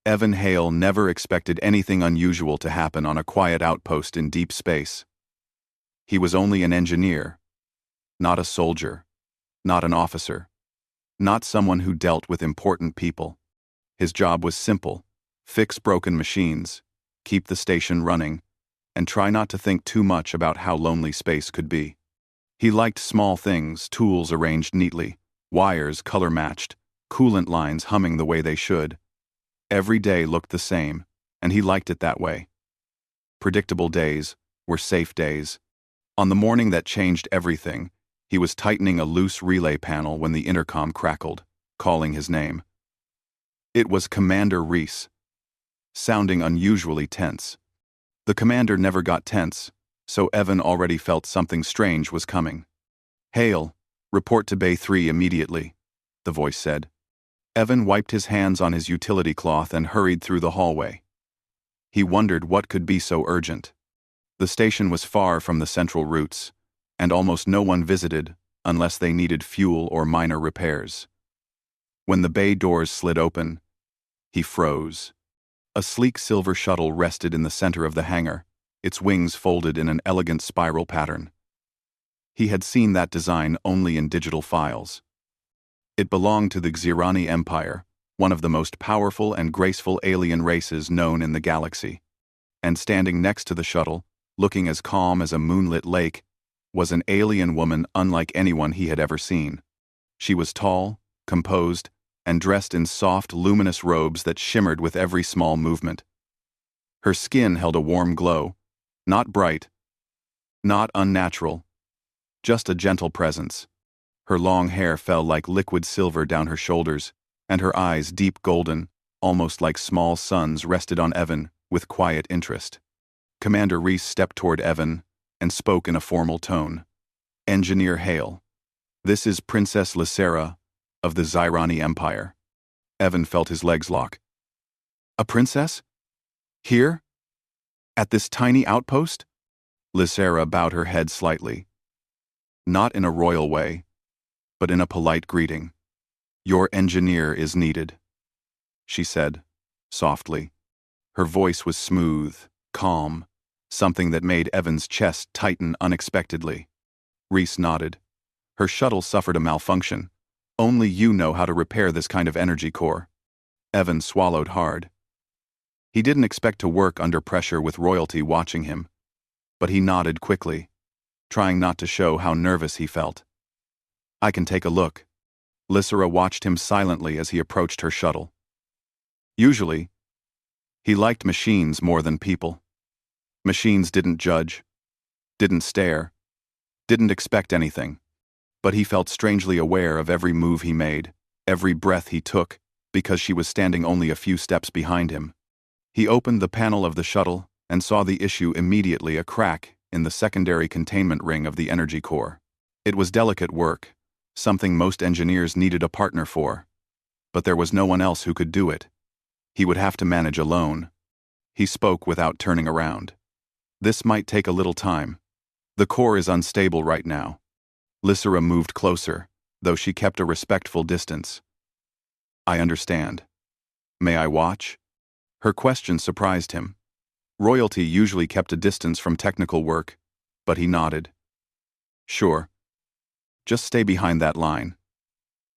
Evan Hale never expected anything unusual to happen on a quiet outpost in deep space. He was only an engineer, not a soldier, not an officer, not someone who dealt with important people. His job was simple: fix broken machines, keep the station running, and try not to think too much about how lonely space could be. He liked small things: tools arranged neatly, wires color-matched, coolant lines humming the way they should. Every day looked the same, and he liked it that way. Predictable days were safe days. On the morning that changed everything, he was tightening a loose relay panel when the intercom crackled, calling his name. It was Commander Reese, sounding unusually tense. The commander never got tense, so Evan already felt something strange was coming. "Hale, report to Bay 3 immediately," the voice said. Evan wiped his hands on his utility cloth and hurried through the hallway. He wondered what could be so urgent. The station was far from the central routes, and almost no one visited unless they needed fuel or minor repairs. When the bay doors slid open, he froze. A sleek silver shuttle rested in the center of the hangar, its wings folded in an elegant spiral pattern. He had seen that design only in digital files. It belonged to the Xirani Empire, one of the most powerful and graceful alien races known in the galaxy. And standing next to the shuttle, looking as calm as a moonlit lake, was an alien woman unlike anyone he had ever seen. She was tall, composed, and dressed in soft, luminous robes that shimmered with every small movement. Her skin held a warm glow, not bright, not unnatural, just a gentle presence. Her long hair fell like liquid silver down her shoulders, and her eyes, deep golden, almost like small suns, rested on Evan with quiet interest. Commander Reese stepped toward Evan and spoke in a formal tone. "Engineer Hale, this is Princess Lysera of the Xirani Empire." Evan felt his legs lock. "A princess? Here? At this tiny outpost?" Lysera bowed her head slightly. Not in a royal way, but in a polite greeting. "Your engineer is needed," she said, softly. Her voice was smooth, calm, something that made Evan's chest tighten unexpectedly. Reese nodded. "Her shuttle suffered a malfunction. Only you know how to repair this kind of energy core." Evan swallowed hard. He didn't expect to work under pressure with royalty watching him, but he nodded quickly, trying not to show how nervous he felt. "I can take a look." Lysera watched him silently as he approached her shuttle. Usually, he liked machines more than people. Machines didn't judge, didn't stare, didn't expect anything. But he felt strangely aware of every move he made, every breath he took, because she was standing only a few steps behind him. He opened the panel of the shuttle and saw the issue immediately: a crack in the secondary containment ring of the energy core. It was delicate work, something most engineers needed a partner for. But there was no one else who could do it. He would have to manage alone. He spoke without turning around. "This might take a little time. The core is unstable right now." Lysera moved closer, though she kept a respectful distance. "I understand. May I watch?" Her question surprised him. Royalty usually kept a distance from technical work, but he nodded. "Sure. Just stay behind that line.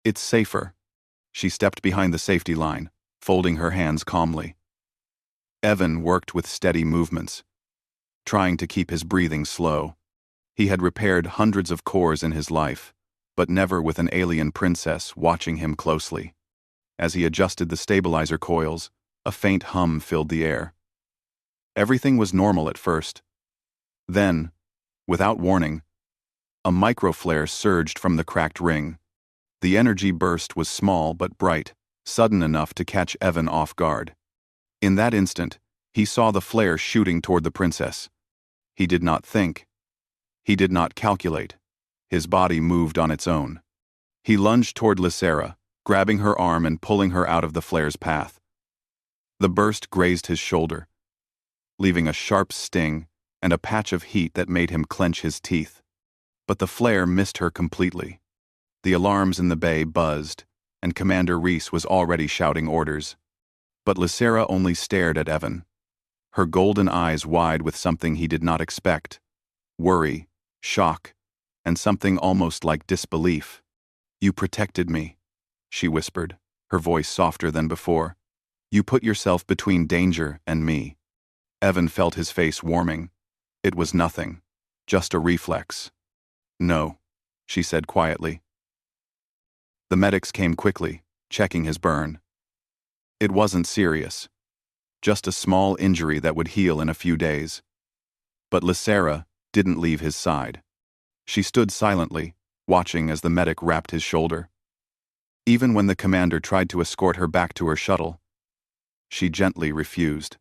It's safer." She stepped behind the safety line, folding her hands calmly. Evan worked with steady movements, trying to keep his breathing slow. He had repaired hundreds of cores in his life, but never with an alien princess watching him closely. As he adjusted the stabilizer coils, a faint hum filled the air. Everything was normal at first. Then, without warning, a microflare surged from the cracked ring. The energy burst was small but bright, sudden enough to catch Evan off guard. In that instant, he saw the flare shooting toward the princess. He did not think. He did not calculate. His body moved on its own. He lunged toward Lysera, grabbing her arm and pulling her out of the flare's path. The burst grazed his shoulder, leaving a sharp sting and a patch of heat that made him clench his teeth. But the flare missed her completely. The alarms in the bay buzzed, and Commander Reese was already shouting orders. But Lysera only stared at Evan, her golden eyes wide with something he did not expect: worry, shock, and something almost like disbelief. "You protected me," she whispered, her voice softer than before. "You put yourself between danger and me." Evan felt his face warming. It was nothing, just a reflex. "No," she said quietly. The medics came quickly, checking his burn. It wasn't serious, just a small injury that would heal in a few days. But Lysera didn't leave his side. She stood silently, watching as the medic wrapped his shoulder. Even when the commander tried to escort her back to her shuttle, she gently refused.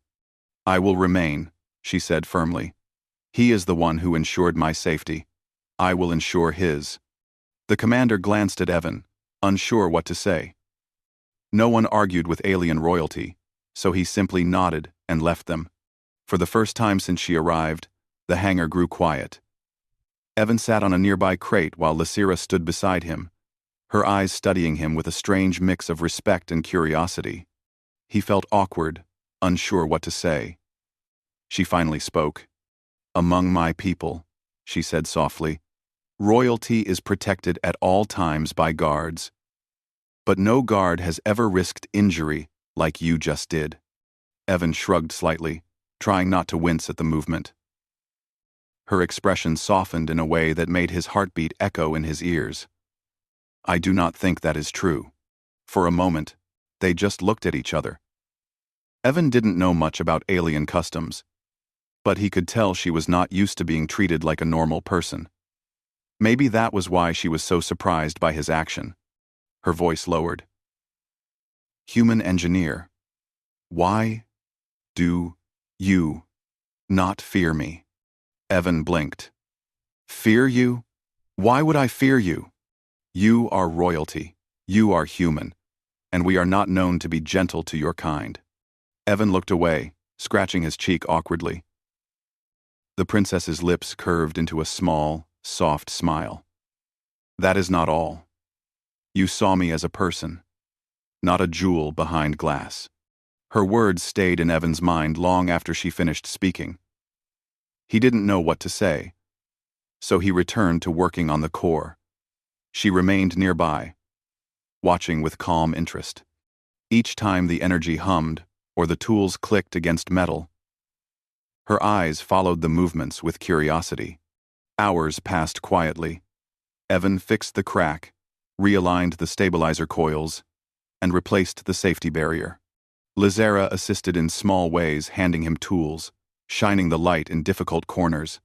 "I will remain," she said firmly. "He is the one who ensured my safety. I will ensure his." The commander glanced at Evan, unsure what to say. No one argued with alien royalty, so he simply nodded and left them. For the first time since she arrived, the hangar grew quiet. Evan sat on a nearby crate while Lysera stood beside him, her eyes studying him with a strange mix of respect and curiosity. He felt awkward, unsure what to say. She finally spoke. "Among my people," she said softly, "royalty is protected at all times by guards. But no guard has ever risked injury like you just did." Evan shrugged slightly, trying not to wince at the movement. Her expression softened in a way that made his heartbeat echo in his ears. "I do not think that is true." For a moment, they just looked at each other. Evan didn't know much about alien customs, but he could tell she was not used to being treated like a normal person. Maybe that was why she was so surprised by his action. Her voice lowered. "Human engineer, why do you not fear me?" Evan blinked. "Fear you? Why would I fear you? You are royalty. You are human, and we are not known to be gentle to your kind." Evan looked away, scratching his cheek awkwardly. The princess's lips curved into a small, soft smile. "That is not all. You saw me as a person, not a jewel behind glass." Her words stayed in Evan's mind long after she finished speaking. He didn't know what to say, so he returned to working on the core. She remained nearby, watching with calm interest. Each time the energy hummed or the tools clicked against metal, her eyes followed the movements with curiosity. Hours passed quietly. Evan fixed the crack, realigned the stabilizer coils, and replaced the safety barrier. Lysera assisted in small ways, handing him tools, shining the light in difficult corners,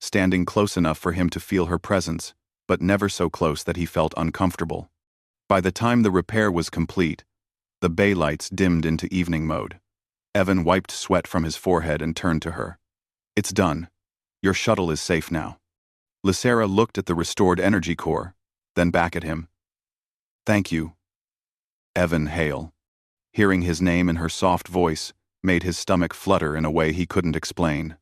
standing close enough for him to feel her presence, but never so close that he felt uncomfortable. By the time the repair was complete, the bay lights dimmed into evening mode. Evan wiped sweat from his forehead and turned to her. "It's done. Your shuttle is safe now." Lysera looked at the restored energy core, then back at him. "Thank you, Evan Hale." Hearing his name in her soft voice made his stomach flutter in a way he couldn't explain.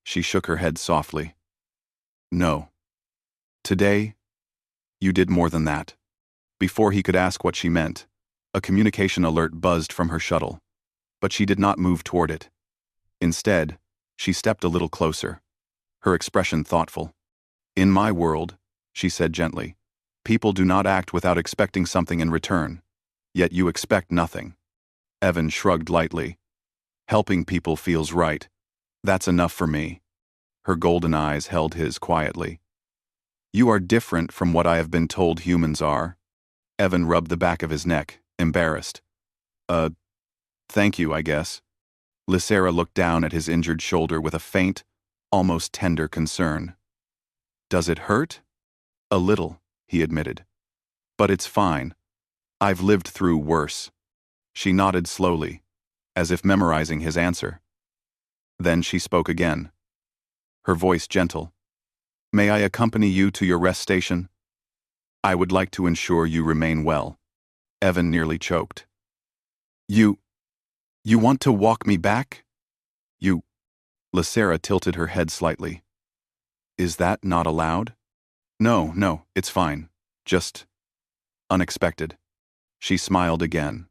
She shook her head softly. "No. Today, you did more than that." Before he could ask what she meant, a communication alert buzzed from her shuttle, but she did not move toward it. Instead, she stepped a little closer, her expression thoughtful. "In my world," she said gently, "people do not act without expecting something in return, yet you expect nothing." Evan shrugged lightly. "Helping people feels right. That's enough for me." Her golden eyes held his quietly. "You are different from what I have been told humans are." Evan rubbed the back of his neck, embarrassed. Thank you, I guess." Lysera looked down at his injured shoulder with a faint, almost tender concern. "Does it hurt?" "A little," he admitted. "But it's fine. I've lived through worse." She nodded slowly, as if memorizing his answer. Then she spoke again, her voice gentle. "May I accompany you to your rest station? I would like to ensure you remain well." Evan nearly choked. You want to walk me back? You..." Lysera tilted her head slightly. "Is that not allowed?" No, it's fine. Just unexpected." She smiled again.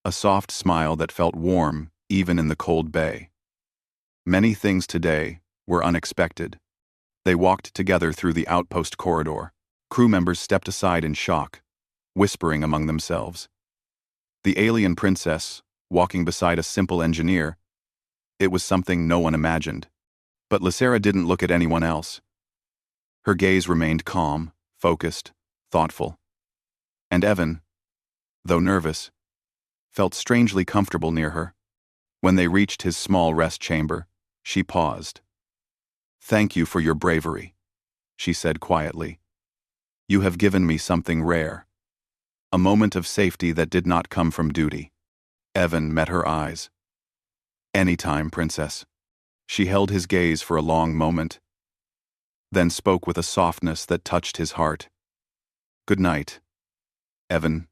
a soft smile that felt warm even in the cold bay. Many things today were unexpected. They walked together through the outpost corridor. Crew members stepped aside in shock, whispering among themselves. The alien princess, walking beside a simple engineer, it was something no one imagined. But Lysera didn't look at anyone else. Her gaze remained calm, focused, thoughtful. And Evan, though nervous, felt strangely comfortable near her. When they reached his small rest chamber, she paused. "Thank you for your bravery," she said quietly. "You have given me something rare. A moment of safety that did not come from duty." Evan met her eyes. "Anytime, Princess." She held his gaze for a long moment, then spoke with a softness that touched his heart. "Good night, Evan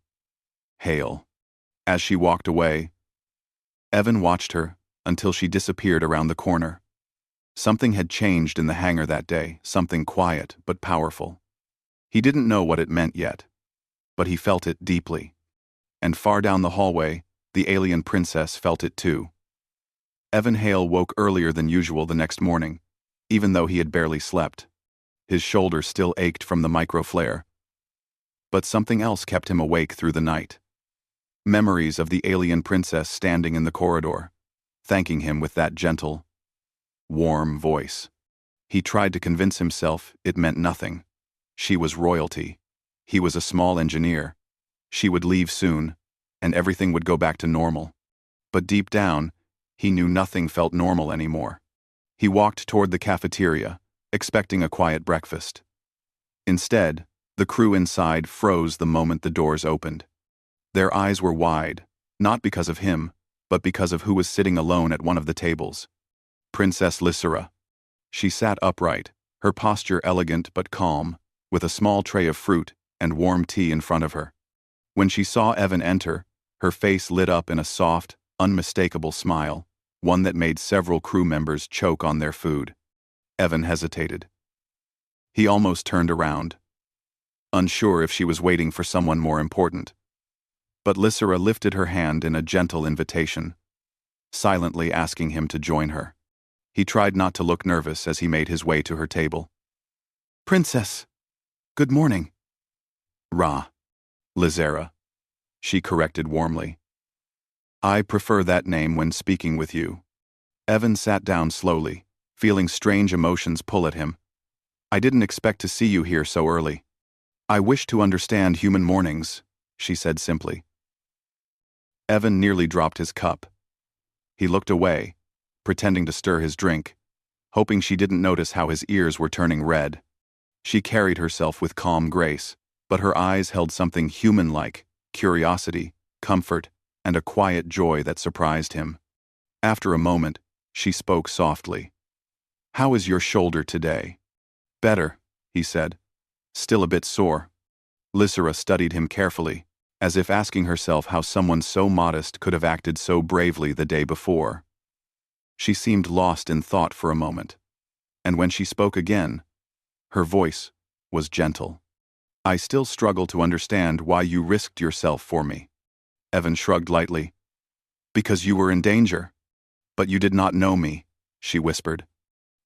Hale." As she walked away, Evan watched her until she disappeared around the corner. Something had changed in the hangar that day, something quiet but powerful. He didn't know what it meant yet, but he felt it deeply. And far down the hallway, the alien princess felt it too. Evan Hale woke earlier than usual the next morning, even though he had barely slept. His shoulder still ached from the microflare. But something else kept him awake through the night. Memories of the alien princess standing in the corridor, thanking him with that gentle, warm voice. He tried to convince himself it meant nothing. She was royalty. He was a small engineer. She would leave soon, and everything would go back to normal. But deep down, he knew nothing felt normal anymore. He walked toward the cafeteria, expecting a quiet breakfast. Instead, the crew inside froze the moment the doors opened. Their eyes were wide, not because of him, but because of who was sitting alone at one of the tables. Princess Lysera. She sat upright, her posture elegant but calm, with a small tray of fruit and warm tea in front of her. When she saw Evan enter, her face lit up in a soft, unmistakable smile, one that made several crew members choke on their food. Evan hesitated. He almost turned around, unsure if she was waiting for someone more important. But Lysera lifted her hand in a gentle invitation, silently asking him to join her. He tried not to look nervous as he made his way to her table. "Princess, good morning." Lysera, she corrected warmly. "I prefer that name when speaking with you." Evan sat down slowly, feeling strange emotions pull at him. "I didn't expect to see you here so early. I wish to understand human mornings," she said simply. Evan nearly dropped his cup. He looked away, pretending to stir his drink, hoping she didn't notice how his ears were turning red. She carried herself with calm grace, but her eyes held something human-like, curiosity, comfort, and a quiet joy that surprised him. After a moment, she spoke softly. "How is your shoulder today?" "Better," he said, "still a bit sore." Lysera studied him carefully, as if asking herself how someone so modest could have acted so bravely the day before. She seemed lost in thought for a moment, and when she spoke again, her voice was gentle. "I still struggle to understand why you risked yourself for me." Evan shrugged lightly. "Because you were in danger. But you did not know me," she whispered.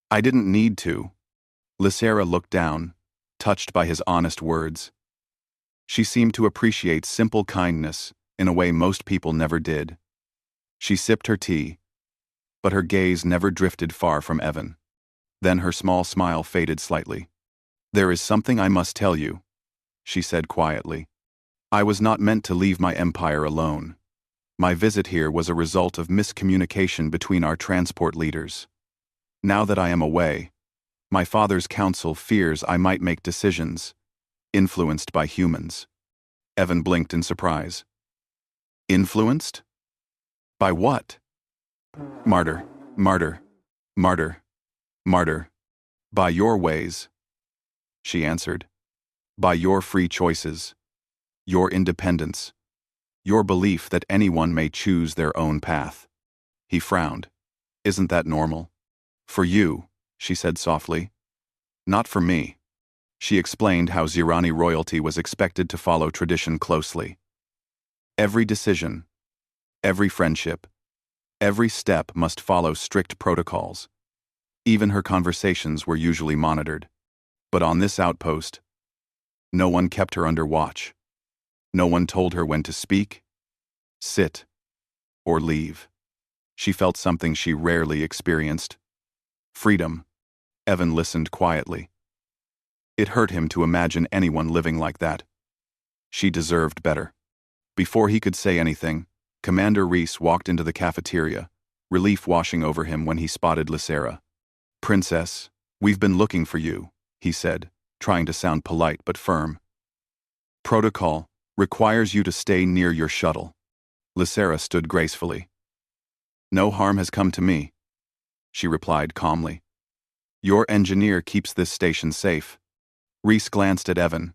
"I didn't need to." Lysera looked down, touched by his honest words. She seemed to appreciate simple kindness in a way most people never did. She sipped her tea, but her gaze never drifted far from Evan. Then her small smile faded slightly. "There is something I must tell you," she said quietly. "I was not meant to leave my empire alone. My visit here was a result of miscommunication between our transport leaders. Now that I am away, my father's council fears I might make decisions influenced by humans." Evan blinked in surprise. "Influenced? By what?" "Martyr, martyr, martyr, martyr. By your ways," she answered. "By your free choices, your independence, your belief that anyone may choose their own path." He frowned. "Isn't that normal?" "For you," she said softly. "Not for me." She explained how Zirani royalty was expected to follow tradition closely. Every decision, Every friendship, every step must follow strict protocols. Even her conversations were usually monitored. But on this outpost, no one kept her under watch. No one told her when to speak, sit, or leave. She felt something she rarely experienced. Freedom. Evan listened quietly. It hurt him to imagine anyone living like that. She deserved better. Before he could say anything, Commander Reese walked into the cafeteria, relief washing over him when he spotted Lysera. "Princess, we've been looking for you," he said, trying to sound polite but firm. "Protocol requires you to stay near your shuttle." Lysera stood gracefully. "No harm has come to me," she replied calmly. "Your engineer keeps this station safe." Reese glanced at Evan,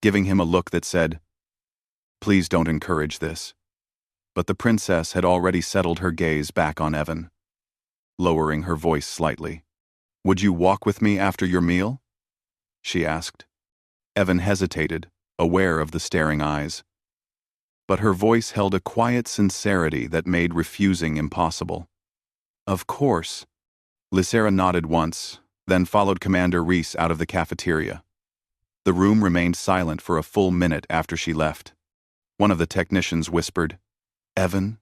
giving him a look that said, "Please don't encourage this." But the princess had already settled her gaze back on Evan, lowering her voice slightly. "Would you walk with me after your meal?" she asked. Evan hesitated, aware of the staring eyes. But her voice held a quiet sincerity that made refusing impossible. "Of course." Lysera nodded once, then followed Commander Reese out of the cafeteria. The room remained silent for a full minute after she left. One of the technicians whispered, "Evan?"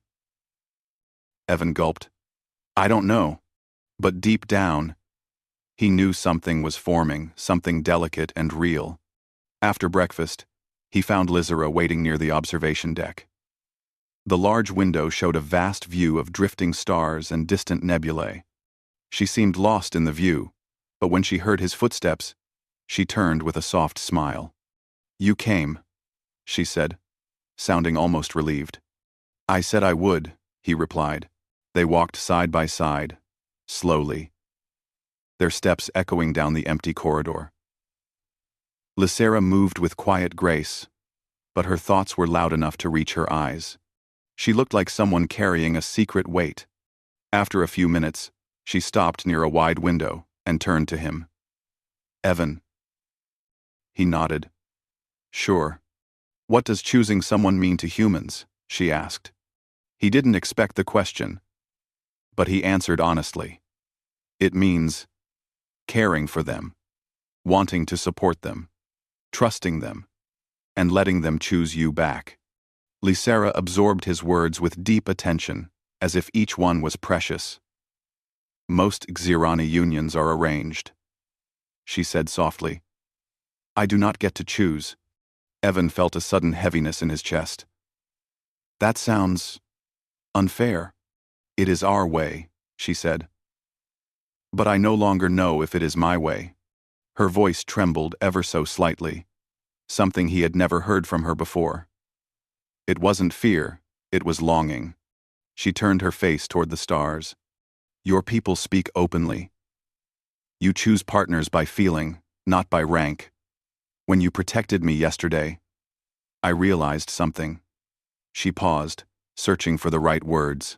Evan gulped. "I don't know." But deep down, he knew something was forming, something delicate and real. After breakfast, he found Lysera waiting near the observation deck. The large window showed a vast view of drifting stars and distant nebulae. She seemed lost in the view, but when she heard his footsteps, she turned with a soft smile. "You came," she said, sounding almost relieved. "I said I would," he replied. They walked side by side, slowly, their steps echoing down the empty corridor. Lysera moved with quiet grace, but her thoughts were loud enough to reach her eyes. She looked like someone carrying a secret weight. After a few minutes, she stopped near a wide window and turned to him. "Evan." He nodded. "Sure. What does choosing someone mean to humans?" she asked. He didn't expect the question, but he answered honestly. "It means caring for them, wanting to support them, trusting them, and letting them choose you back." Lysera absorbed his words with deep attention, as if each one was precious. "Most Xirani unions are arranged," she said softly. "I do not get to choose." Evan felt a sudden heaviness in his chest. "That sounds unfair." "It is our way," she said. "But I no longer know if it is my way." Her voice trembled ever so slightly, something he had never heard from her before. It wasn't fear, it was longing. She turned her face toward the stars. "Your people speak openly. You choose partners by feeling, not by rank. When you protected me yesterday, I realized something." She paused, searching for the right words.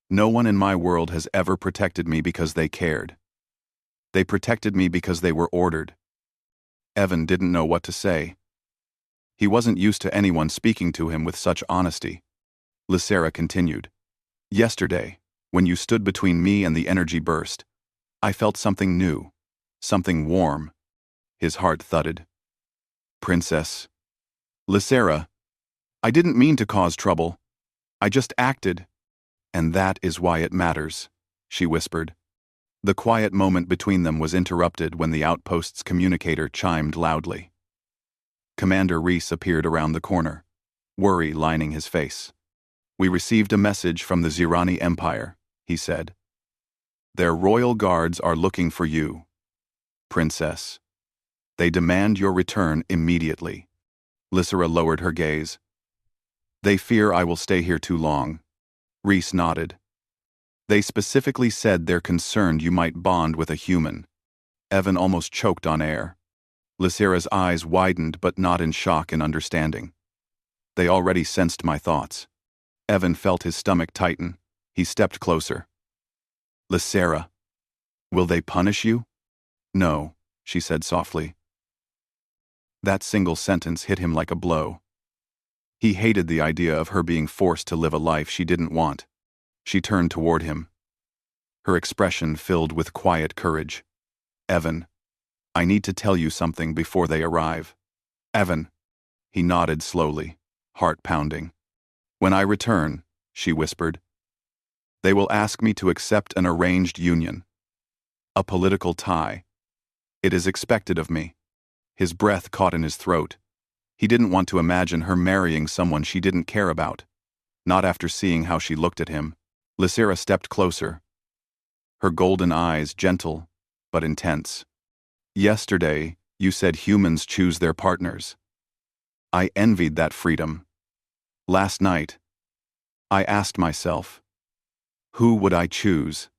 "No one in my world has ever protected me because they cared. They protected me because they were ordered." Evan didn't know what to say. He wasn't used to anyone speaking to him with such honesty. Lysera continued. "Yesterday, when you stood between me and the energy burst, I felt something new, something warm." His heart thudded. "Princess." "Lysera, I didn't mean to cause trouble. I just acted. And that is why it matters," she whispered. The quiet moment between them was interrupted when the outpost's communicator chimed loudly. Commander Reese appeared around the corner, worry lining his face. "We received a message from the Xirani Empire," he said. "Their royal guards are looking for you, Princess. They demand your return immediately." Lysera lowered her gaze. "They fear I will stay here too long." Reese nodded. "They specifically said they're concerned you might bond with a human." Evan almost choked on air. Lysera's eyes widened, but not in shock and understanding. "They already sensed my thoughts." Evan felt his stomach tighten. He stepped closer. "Lysera, will they punish you?" "No," she said softly. That single sentence hit him like a blow. He hated the idea of her being forced to live a life she didn't want. She turned toward him, her expression filled with quiet courage. "Evan, I need to tell you something before they arrive." "Evan." He nodded slowly, heart pounding. "When I return," she whispered, "they will ask me to accept an arranged union. A political tie. It is expected of me." His breath caught in his throat. He didn't want to imagine her marrying someone she didn't care about. Not after seeing how she looked at him. Lysera stepped closer, her golden eyes gentle but intense. "Yesterday, you said humans choose their partners. I envied that freedom. Last night, I asked myself, who would I choose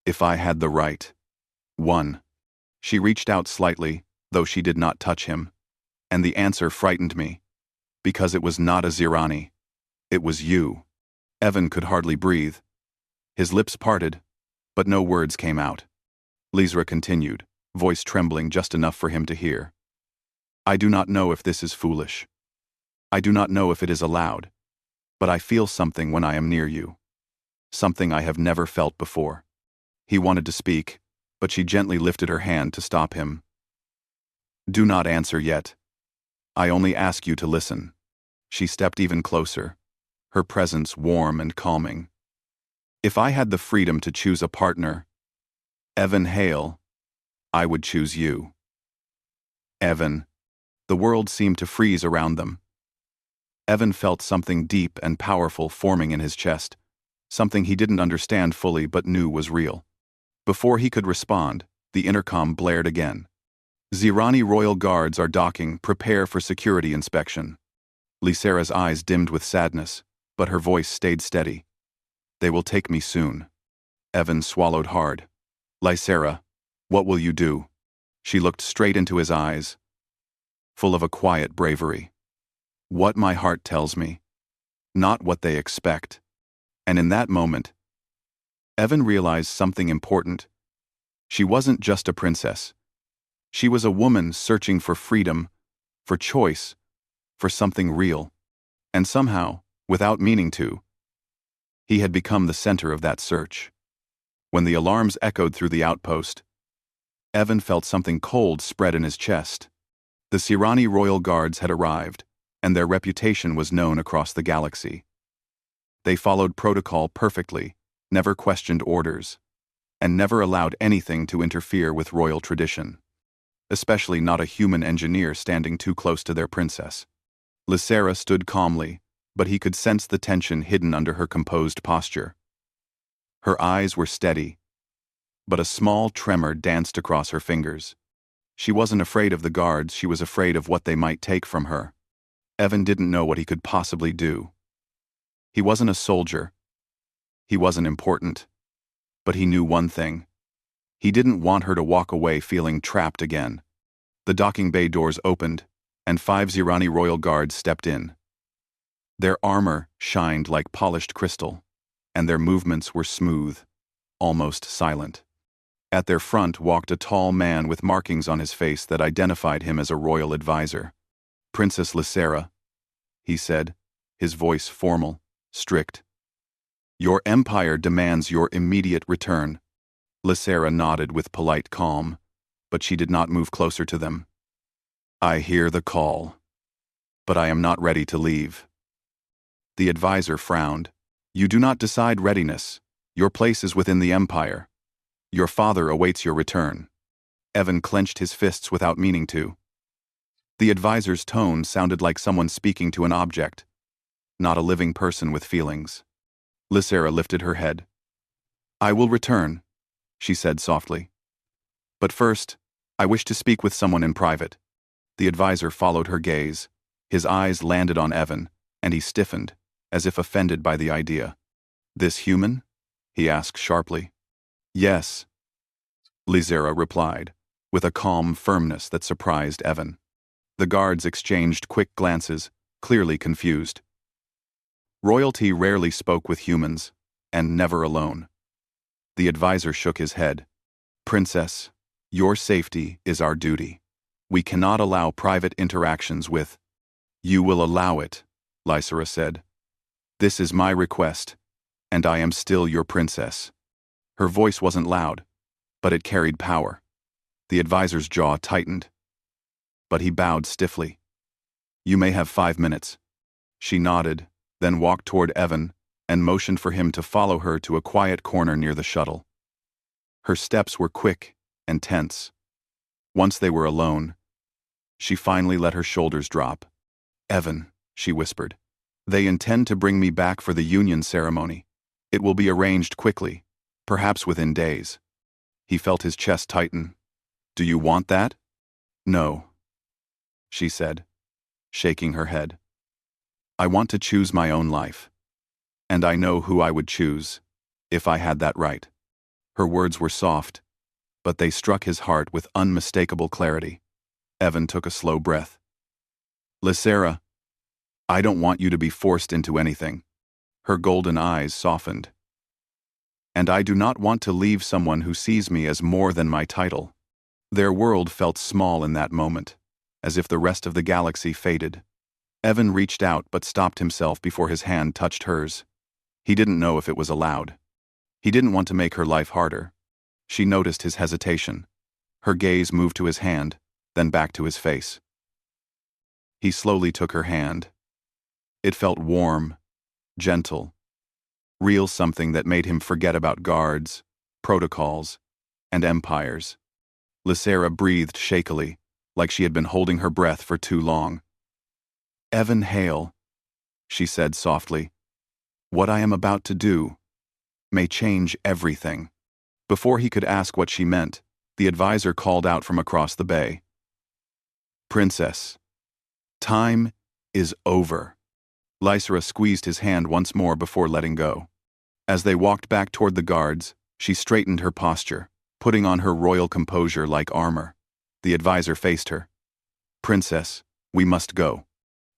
if I had the right one?" She reached out slightly, though she did not touch him, and the answer frightened me, because it was not a Zirani. It was you. Evan could hardly breathe. His lips parted, but no words came out. Lysra continued, voice trembling just enough for him to hear. "I do not know if this is foolish. I do not know if it is allowed, but I feel something when I am near you. Something I have never felt before." He wanted to speak, but she gently lifted her hand to stop him. "Do not answer yet. I only ask you to listen." She stepped even closer, her presence warm and calming. "If I had the freedom to choose a partner, Evan Hale, I would choose you." Evan. The world seemed to freeze around them. Evan felt something deep and powerful forming in his chest, something he didn't understand fully but knew was real. Before he could respond, the intercom blared again. "Zirani Royal Guards are docking, prepare for security inspection." Lysera's eyes dimmed with sadness, but her voice stayed steady. "They will take me soon." Evan swallowed hard. "Lysera, what will you do?" She looked straight into his eyes, full of a quiet bravery. "What my heart tells me, not what they expect." And in that moment, Evan realized something important. She wasn't just a princess. She was a woman searching for freedom, for choice, for something real. And somehow, without meaning to, he had become the center of that search. When the alarms echoed through the outpost, Evan felt something cold spread in his chest. The Zirani Royal Guards had arrived, and their reputation was known across the galaxy. They followed protocol perfectly, never questioned orders, and never allowed anything to interfere with royal tradition, especially not a human engineer standing too close to their princess. Lysera stood calmly, but he could sense the tension hidden under her composed posture. Her eyes were steady, but a small tremor danced across her fingers. She wasn't afraid of the guards, she was afraid of what they might take from her. Evan didn't know what he could possibly do. He wasn't a soldier. He wasn't important. But he knew one thing. He didn't want her to walk away feeling trapped again. The docking bay doors opened, and 5 Zirani royal guards stepped in. Their armor shined like polished crystal, and their movements were smooth, almost silent. At their front walked a tall man with markings on his face that identified him as a royal advisor. "Princess Lysera," he said, his voice formal, strict. "Your empire demands your immediate return." Lysera nodded with polite calm, but she did not move closer to them. "I hear the call, but I am not ready to leave." The advisor frowned. "You do not decide readiness. Your place is within the empire. Your father awaits your return." Evan clenched his fists without meaning to. The advisor's tone sounded like someone speaking to an object, not a living person with feelings. Lysera lifted her head. "I will return," she said softly. "But first, I wish to speak with someone in private." The advisor followed her gaze. His eyes landed on Evan, and he stiffened, as if offended by the idea. "This human?" he asked sharply. "Yes," Lysera replied, with a calm firmness that surprised Evan. The guards exchanged quick glances, clearly confused. Royalty rarely spoke with humans, and never alone. The advisor shook his head. "Princess, your safety is our duty. We cannot allow private interactions with—" "You will allow it," Lysera said. This is my request, and I am still your princess. Her voice wasn't loud, but it carried power. The advisor's jaw tightened. But he bowed stiffly. You may have 5 minutes. She nodded, then walked toward Evan and motioned for him to follow her to a quiet corner near the shuttle. Her steps were quick and tense. Once they were alone, she finally let her shoulders drop. Evan, she whispered, they intend to bring me back for the union ceremony. It will be arranged quickly, perhaps within days. He felt his chest tighten. Do you want that? No, she said, shaking her head. I want to choose my own life. And I know who I would choose, if I had that right. Her words were soft, but they struck his heart with unmistakable clarity. Evan took a slow breath. Lysera, I don't want you to be forced into anything. Her golden eyes softened. And I do not want to leave someone who sees me as more than my title. Their world felt small in that moment, as if the rest of the galaxy faded. Evan reached out but stopped himself before his hand touched hers. He didn't know if it was allowed. He didn't want to make her life harder. She noticed his hesitation. Her gaze moved to his hand, then back to his face. He slowly took her hand. It felt warm, gentle, real, something that made him forget about guards, protocols, and empires. Lysera breathed shakily, like she had been holding her breath for too long. Evan Hale, she said softly, what I am about to do may change everything. Before he could ask what she meant, the advisor called out from across the bay. Princess, time is over. Lysera squeezed his hand once more before letting go. As they walked back toward the guards, she straightened her posture, putting on her royal composure like armor. The advisor faced her. Princess, we must go.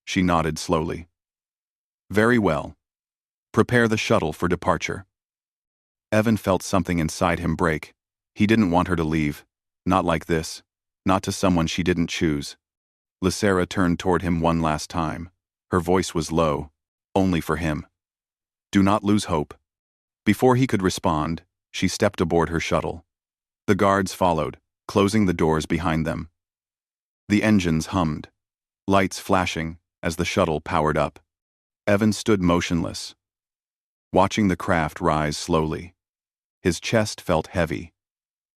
She nodded slowly. Very well. Prepare the shuttle for departure. Evan felt something inside him break. He didn't want her to leave. Not like this. Not to someone she didn't choose. Lysera turned toward him one last time. Her voice was low, only for him. Do not lose hope. Before he could respond, she stepped aboard her shuttle. The guards followed, closing the doors behind them. The engines hummed, lights flashing as the shuttle powered up. Evan stood motionless, watching the craft rise slowly. His chest felt heavy,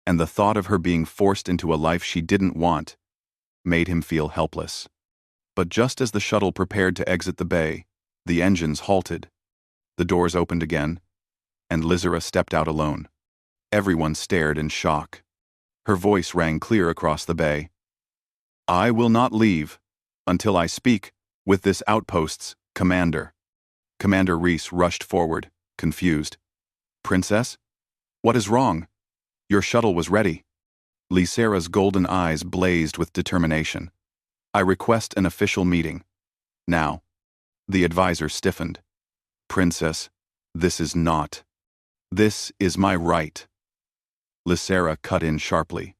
and the thought of her being forced into a life she didn't want made him feel helpless. But just as the shuttle prepared to exit the bay, the engines halted. The doors opened again, and Lysera stepped out alone. Everyone stared in shock. Her voice rang clear across the bay. I will not leave until I speak with this outpost's commander. Commander Reese rushed forward, confused. Princess? What is wrong? Your shuttle was ready. Lysera's golden eyes blazed with determination. I request an official meeting. Now. The advisor stiffened. Princess, this is not. This is my right. Lysera cut in sharply.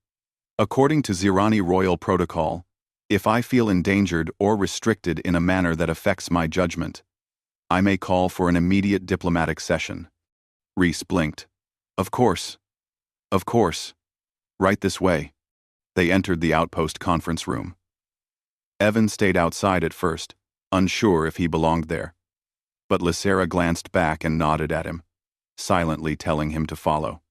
According to Zirani royal protocol, if I feel endangered or restricted in a manner that affects my judgment, I may call for an immediate diplomatic session. Reese blinked. Of course. Of course. Right this way. They entered the outpost conference room. Evan stayed outside at first, unsure if he belonged there. But Lysera glanced back and nodded at him, silently telling him to follow.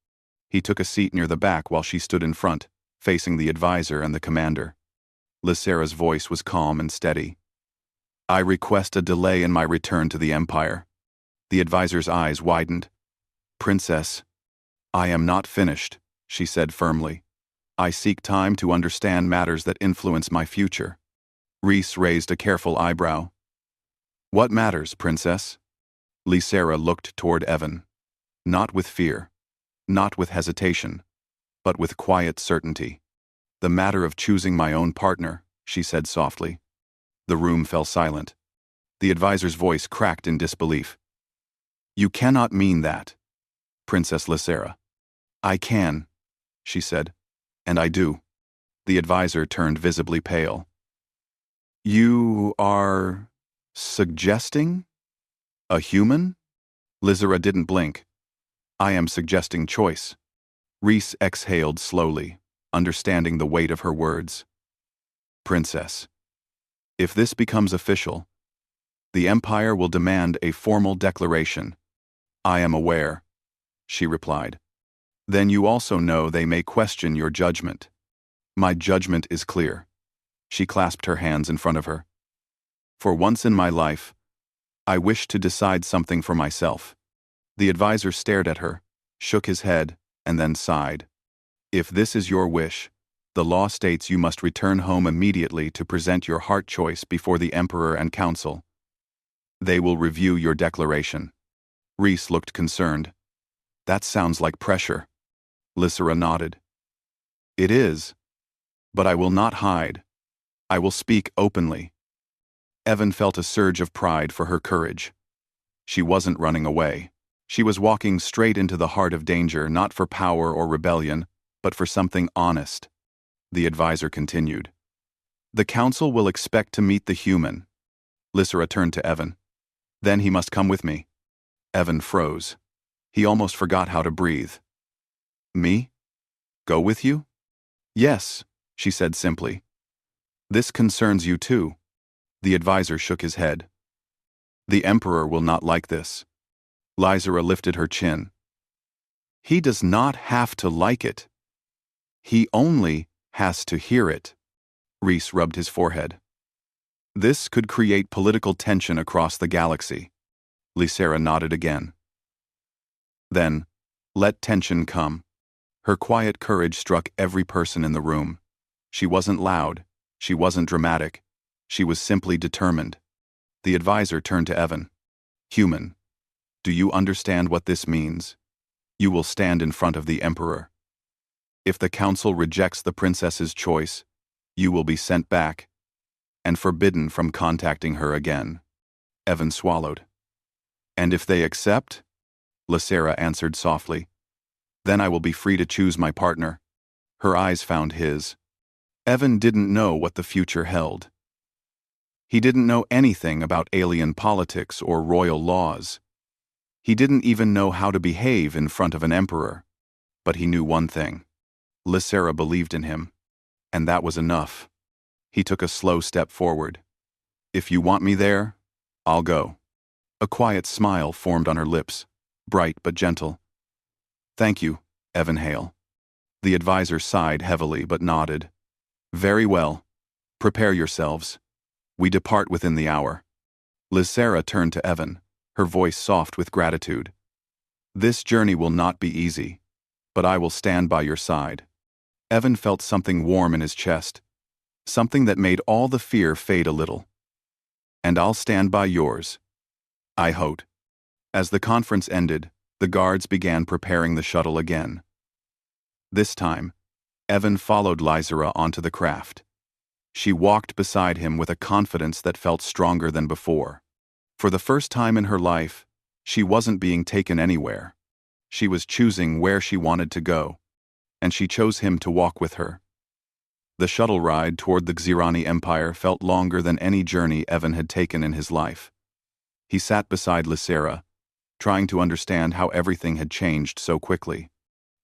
He took a seat near the back while she stood in front, facing the advisor and the commander. Lysera's voice was calm and steady. I request a delay in my return to the Empire. The advisor's eyes widened. Princess, I am not finished, she said firmly. I seek time to understand matters that influence my future. Reese raised a careful eyebrow. What matters, Princess? Lysera looked toward Evan. Not with fear, not with hesitation, but with quiet certainty. The matter of choosing my own partner, she said softly. The room fell silent. The advisor's voice cracked in disbelief. You cannot mean that, Princess Lysera. I can, she said, and I do. The advisor turned visibly pale. You are Suggesting? A human? Lizera didn't blink. I am suggesting choice. Reese exhaled slowly, understanding the weight of her words. Princess. If this becomes official, the Empire will demand a formal declaration. I am aware, she replied. Then you also know they may question your judgment. My judgment is clear. She clasped her hands in front of her. For once in my life, I wish to decide something for myself. The advisor stared at her, shook his head, and then sighed. If this is your wish, the law states you must return home immediately to present your heart choice before the Emperor and Council. They will review your declaration. Reese looked concerned. That sounds like pressure. Lysera nodded. It is. But I will not hide. I will speak openly. Evan felt a surge of pride for her courage. She wasn't running away. She was walking straight into the heart of danger, not for power or rebellion, but for something honest. The advisor continued. The council will expect to meet the human. Lysera turned to Evan. Then he must come with me. Evan froze. He almost forgot how to breathe. Me? Go with you? Yes, she said simply. This concerns you too. The advisor shook his head. The Emperor will not like this. Lysera lifted her chin. He does not have to like it. He only has to hear it. Reese rubbed his forehead. This could create political tension across the galaxy. Lysera nodded again. Then, let tension come. Her quiet courage struck every person in the room. She wasn't loud. She wasn't dramatic. She was simply determined. The advisor turned to Evan. Human, do you understand what this means? You will stand in front of the Emperor. If the council rejects the princess's choice, you will be sent back and forbidden from contacting her again. Evan swallowed. And if they accept? Lysera answered softly. Then I will be free to choose my partner. Her eyes found his. Evan didn't know what the future held. He didn't know anything about alien politics or royal laws. He didn't even know how to behave in front of an emperor. But he knew one thing. Lysera believed in him. And that was enough. He took a slow step forward. If you want me there, I'll go. A quiet smile formed on her lips, bright but gentle. Thank you, Evan Hale. The advisor sighed heavily but nodded. Very well. Prepare yourselves. We depart within the hour. Lysera turned to Evan, her voice soft with gratitude. This journey will not be easy, but I will stand by your side. Evan felt something warm in his chest, something that made all the fear fade a little. And I'll stand by yours. I hope. As the conference ended, the guards began preparing the shuttle again. This time, Evan followed Lysera onto the craft. She walked beside him with a confidence that felt stronger than before. For the first time in her life, she wasn't being taken anywhere. She was choosing where she wanted to go, and she chose him to walk with her. The shuttle ride toward the Xirani Empire felt longer than any journey Evan had taken in his life. He sat beside Lysera, trying to understand how everything had changed so quickly.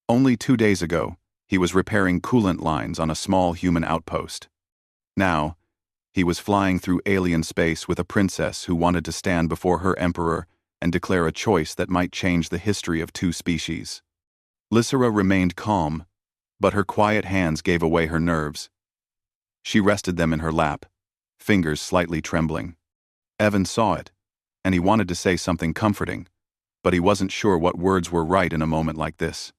Only 2 days ago, he was repairing coolant lines on a small human outpost. Now, he was flying through alien space with a princess who wanted to stand before her emperor and declare a choice that might change the history of 2 species. Lysera remained calm, but her quiet hands gave away her nerves. She rested them in her lap, fingers slightly trembling. Evan saw it, and he wanted to say something comforting, but he wasn't sure what words were right in a moment like this.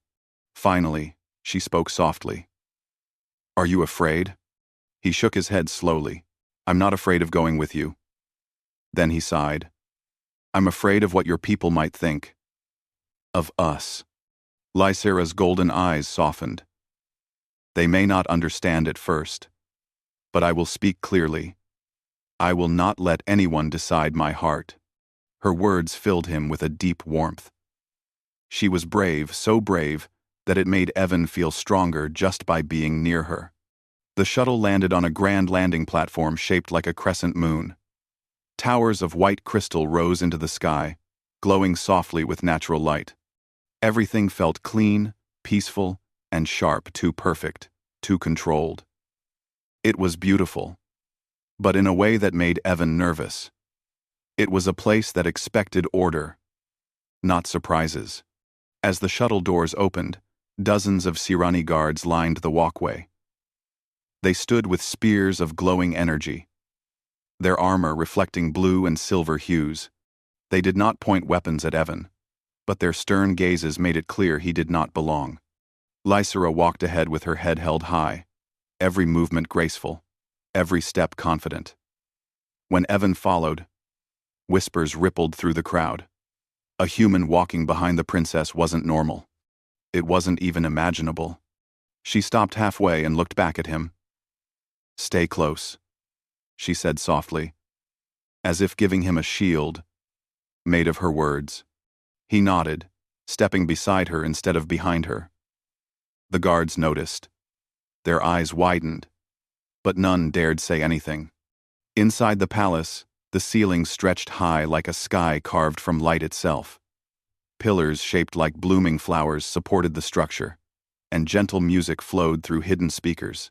Finally, she spoke softly. Are you afraid? He shook his head slowly. I'm not afraid of going with you. Then he sighed. I'm afraid of what your people might think. Of us. Lysera's golden eyes softened. They may not understand at first, but I will speak clearly. I will not let anyone decide my heart. Her words filled him with a deep warmth. She was brave, so brave, that it made Evan feel stronger just by being near her. The shuttle landed on a grand landing platform shaped like a crescent moon. Towers of white crystal rose into the sky, glowing softly with natural light. Everything felt clean, peaceful, and sharp, too perfect, too controlled. It was beautiful, but in a way that made Evan nervous. It was a place that expected order, not surprises. As the shuttle doors opened, dozens of Sirani guards lined the walkway. They stood with spears of glowing energy, their armor reflecting blue and silver hues. They did not point weapons at Evan, but their stern gazes made it clear he did not belong. Lysera walked ahead with her head held high, every movement graceful, every step confident. When Evan followed, whispers rippled through the crowd. A human walking behind the princess wasn't normal. It wasn't even imaginable. She stopped halfway and looked back at him. "Stay close," she said softly, as if giving him a shield made of her words. He nodded, stepping beside her instead of behind her. The guards noticed. Their eyes widened, but none dared say anything. Inside the palace, the ceiling stretched high like a sky carved from light itself. Pillars shaped like blooming flowers supported the structure, and gentle music flowed through hidden speakers.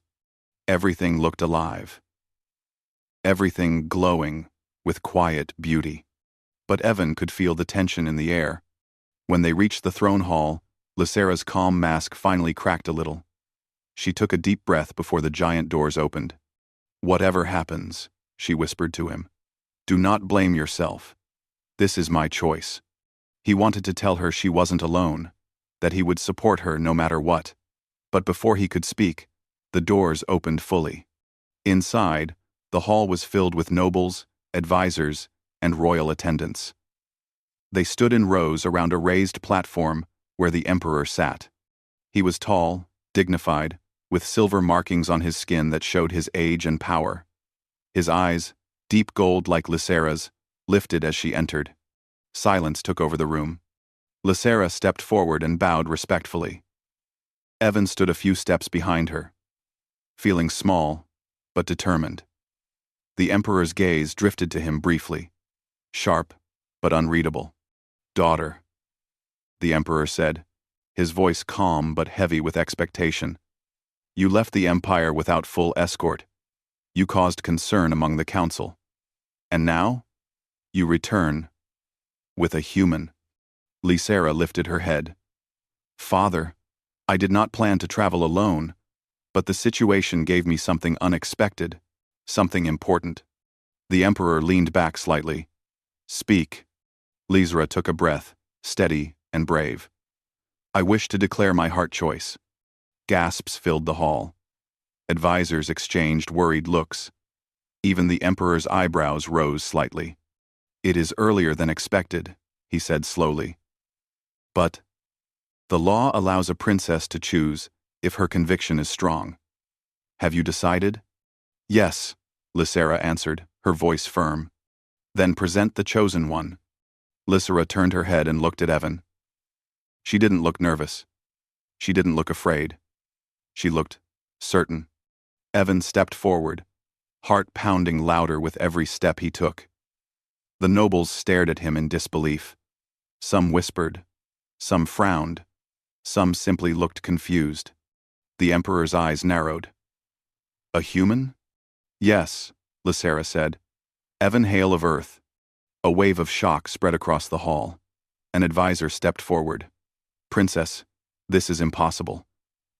Everything looked alive. Everything glowing with quiet beauty. But Evan could feel the tension in the air. When they reached the throne hall, Lysera's calm mask finally cracked a little. She took a deep breath before the giant doors opened. "Whatever happens," she whispered to him, "do not blame yourself. This is my choice." He wanted to tell her she wasn't alone, that he would support her no matter what. But before he could speak, the doors opened fully. Inside, the hall was filled with nobles, advisors, and royal attendants. They stood in rows around a raised platform where the emperor sat. He was tall, dignified, with silver markings on his skin that showed his age and power. His eyes, deep gold like Lysera's, lifted as she entered. Silence took over the room. Lysera stepped forward and bowed respectfully. Evan stood a few steps behind her, feeling small, but determined. The emperor's gaze drifted to him briefly, sharp, but unreadable. "Daughter," the emperor said, his voice calm but heavy with expectation. "You left the empire without full escort. You caused concern among the council. And now, you return with a human." Lysera lifted her head. "Father, I did not plan to travel alone, but the situation gave me something unexpected, something important." The emperor leaned back slightly. "Speak." Lysera took a breath, steady and brave. "I wish to declare my heart choice." Gasps filled the hall. Advisors exchanged worried looks. Even the emperor's eyebrows rose slightly. "It is earlier than expected," he said slowly. "But the law allows a princess to choose if her conviction is strong. Have you decided?" "Yes," Lysera answered, her voice firm. "Then present the chosen one." Lysera turned her head and looked at Evan. She didn't look nervous. She didn't look afraid. She looked certain. Evan stepped forward, heart pounding louder with every step he took. The nobles stared at him in disbelief. Some whispered, some frowned, some simply looked confused. The emperor's eyes narrowed. "A human?" "Yes," Lysera said. "Evan Hale of Earth." A wave of shock spread across the hall. An advisor stepped forward. "Princess, this is impossible.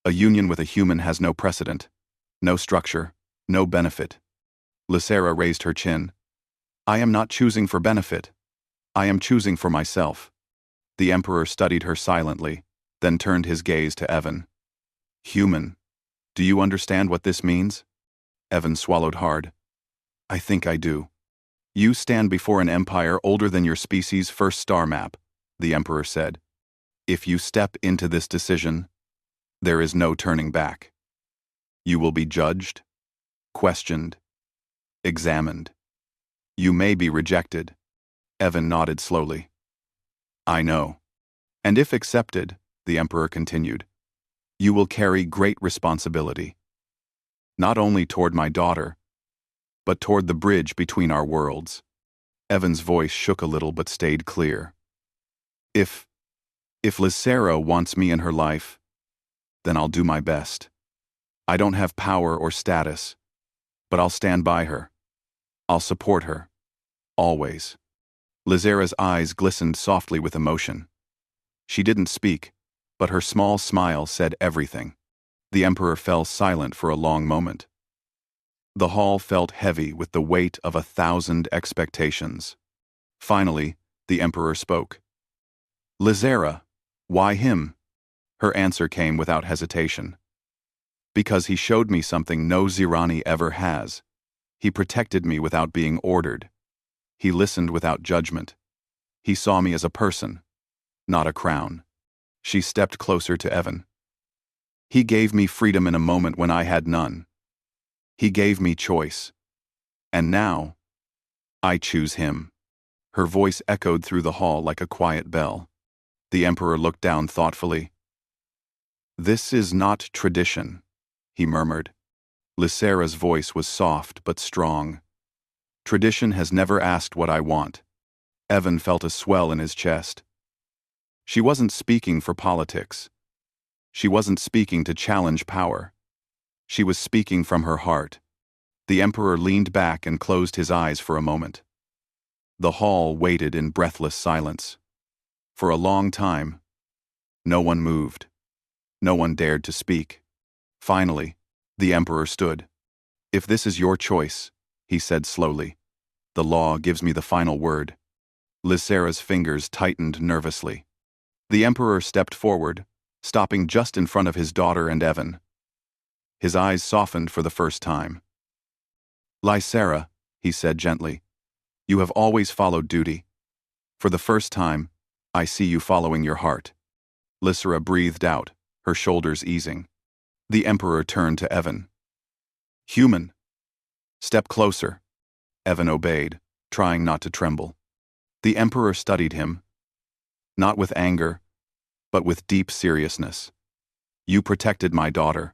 A union with a human has no precedent, no structure, no benefit." Lysera raised her chin. "I am not choosing for benefit. I am choosing for myself." The emperor studied her silently, then turned his gaze to Evan. "Human, do you understand what this means?" Evan swallowed hard. "I think I do. You stand before an empire older than your species' first star map," the emperor said. "If you step into this decision, there is no turning back. You will be judged, questioned, examined. You may be rejected." Evan nodded slowly. "I know. And if accepted," the emperor continued, "you will carry great responsibility. Not only toward my daughter, but toward the bridge between our worlds." Evan's voice shook a little but stayed clear. If Lysera wants me in her life, then I'll do my best. I don't have power or status, but I'll stand by her. I'll support her. Always. Lysera's eyes glistened softly with emotion. She didn't speak, but her small smile said everything. The Emperor fell silent for a long moment. The hall felt heavy with the weight of 1,000 expectations. Finally, the Emperor spoke. Lysera, why him? Her answer came without hesitation. Because he showed me something no Zirani ever has. He protected me without being ordered. He listened without judgment. He saw me as a person, not a crown. She stepped closer to Evan. He gave me freedom in a moment when I had none. He gave me choice. And now, I choose him. Her voice echoed through the hall like a quiet bell. The Emperor looked down thoughtfully. This is not tradition, he murmured. Lysera's voice was soft but strong. Tradition has never asked what I want. Evan felt a swell in his chest. She wasn't speaking for politics. She wasn't speaking to challenge power. She was speaking from her heart. The Emperor leaned back and closed his eyes for a moment. The hall waited in breathless silence. For a long time, no one moved. No one dared to speak. Finally, the Emperor stood. If this is your choice, he said slowly, the law gives me the final word. Lysera's fingers tightened nervously. The Emperor stepped forward, stopping just in front of his daughter and Evan. His eyes softened for the first time. Lysera, he said gently, you have always followed duty. For the first time, I see you following your heart. Lysera breathed out, her shoulders easing. The Emperor turned to Evan. Human. Step closer. Evan obeyed, trying not to tremble. The Emperor studied him, not with anger, but with deep seriousness. You protected my daughter.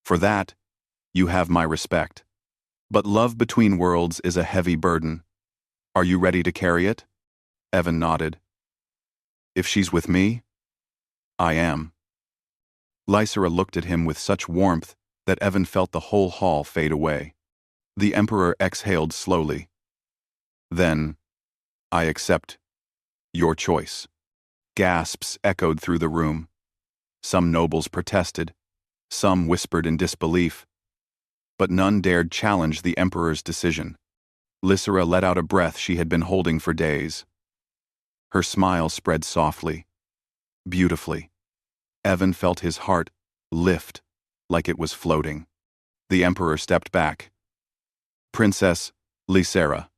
For that, you have my respect. But love between worlds is a heavy burden. Are you ready to carry it? Evan nodded. If she's with me, I am. Lysera looked at him with such warmth that Evan felt the whole hall fade away. The Emperor exhaled slowly. Then, I accept your choice. Gasps echoed through the room. Some nobles protested. Some whispered in disbelief. But none dared challenge the Emperor's decision. Lysera let out a breath she had been holding for days. Her smile spread softly, beautifully. Evan felt his heart lift like it was floating. The Emperor stepped back. Princess Lysera,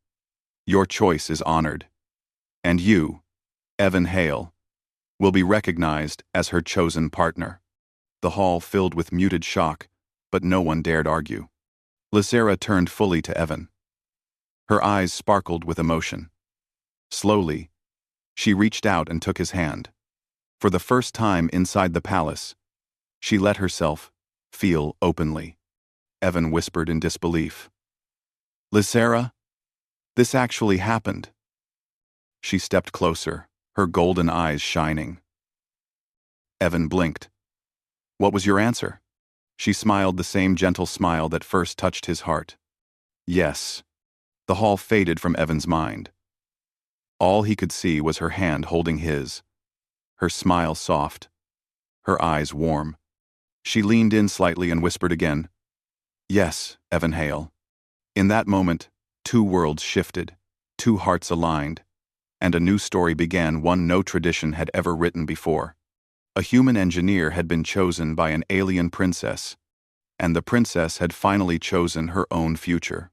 your choice is honored. And you, Evan Hale, will be recognized as her chosen partner. The hall filled with muted shock, but no one dared argue. Lysera turned fully to Evan. Her eyes sparkled with emotion. Slowly, she reached out and took his hand. For the first time inside the palace, she let herself feel openly. Evan whispered in disbelief. Lysera, this actually happened. She stepped closer, her golden eyes shining. Evan blinked. What was your answer? She smiled the same gentle smile that first touched his heart. Yes. The hall faded from Evan's mind. All he could see was her hand holding his, her smile soft, her eyes warm. She leaned in slightly and whispered again, Yes, Evan Hale. In that moment, two worlds shifted, two hearts aligned, and a new story began, one no tradition had ever written before. A human engineer had been chosen by an alien princess, and the princess had finally chosen her own future.